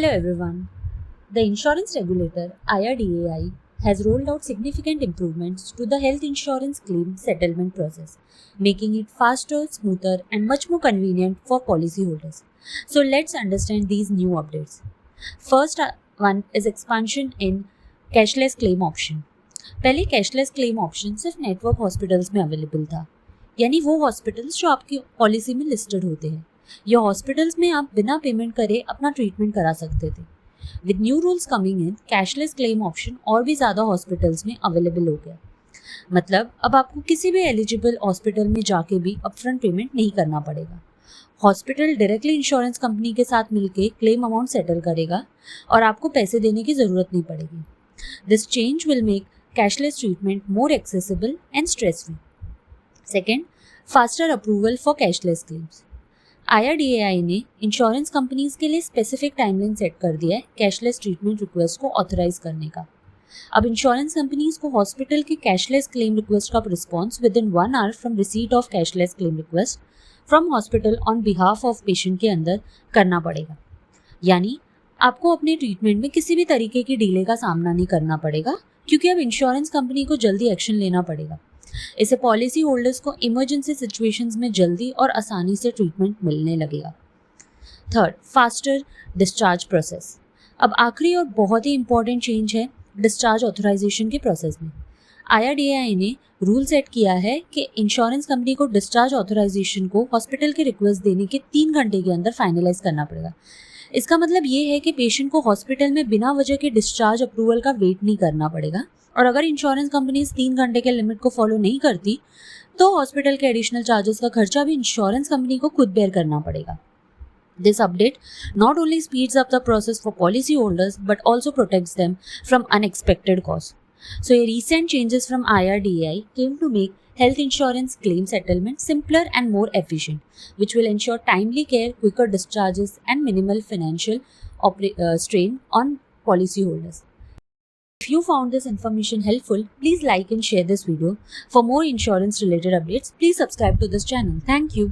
Hello everyone. The insurance regulator IRDAI has rolled out significant improvements to the health insurance claim settlement process, making it faster, smoother, and much more convenient for policyholders. So let's understand these new updates. First one is expansion in cashless claim option. पहले cashless claim option सिर्फ network hospitals में available था, यानी वो hospitals जो आपकी policy में listed होते हैं। ये हॉस्पिटल्स में आप बिना पेमेंट करे अपना ट्रीटमेंट करा सकते थे। With new rules coming in, cashless claim option और भी ज़्यादा हॉस्पिटल्स में अवेलेबल हो गया। मतलब अब आपको किसी भी एलिजिबल हॉस्पिटल में जाके भी अपफ्रंट पेमेंट नहीं करना पड़ेगा। हॉस्पिटल डायरेक्टली इंश्योरेंस कंपनी के साथ मिलकर क्लेम अमाउंट सेटल करेगा और आपको पैसे देने की ज़रूरत नहीं पड़ेगी। This change will make cashless treatment more accessible and stress-free. Second, faster approval for cashless claims. IRDAI ने इंश्योरेंस कंपनीज के लिए स्पेसिफिक टाइमलाइन सेट कर दिया है कैशलेस ट्रीटमेंट रिक्वेस्ट को ऑथराइज करने का। अब इंश्योरेंस कंपनीज को हॉस्पिटल के कैशलेस क्लेम रिक्वेस्ट का response with in 1 hour from receipt of cashless claim request from hospital on behalf of patient के अंदर करना पड़ेगा। यानी आपको अपने ट्रीटमेंट में किसी भी तरीके की डिले का सामना नहीं करना पड़ेगा, क्योंकि अब इंश्योरेंस कंपनी को जल्दी एक्शन लेना पड़ेगा। इससे पॉलिसी होल्डर्स को इमरजेंसी सिचुएशंस में जल्दी और आसानी से ट्रीटमेंट मिलने लगेगा। Third, faster discharge process. अब आखिरी और बहुत ही इंपॉर्टेंट चेंज है डिस्चार्ज ऑथराइजेशन के प्रोसेस में। IRDAI ने रूल सेट किया है कि इंश्योरेंस कंपनी को डिस्चार्ज ऑथराइजेशन को हॉस्पिटल के रिक्वेस्ट देने के 3 घंटे के अंदर फाइनलाइज करना पड़ेगा। इसका मतलब ये है कि पेशेंट को हॉस्पिटल में बिना वजह के डिस्चार्ज अप्रूवल का वेट नहीं करना पड़ेगा, और अगर इंश्योरेंस कंपनी 3 घंटे के लिमिट को फॉलो नहीं करती तो हॉस्पिटल के एडिशनल चार्जेस का खर्चा भी इंश्योरेंस कंपनी को खुद बेयर करना पड़ेगा। This update not only speeds up the process for policy holders but also protects them from unexpected cost. So a recent changes from IRDAI came to make health insurance claim settlement simpler and more efficient, which will ensure timely care, quicker discharges, and minimal financial strain on policyholders. If you found this information helpful, please like and share this video. For more insurance related updates, please subscribe to this channel. Thank you.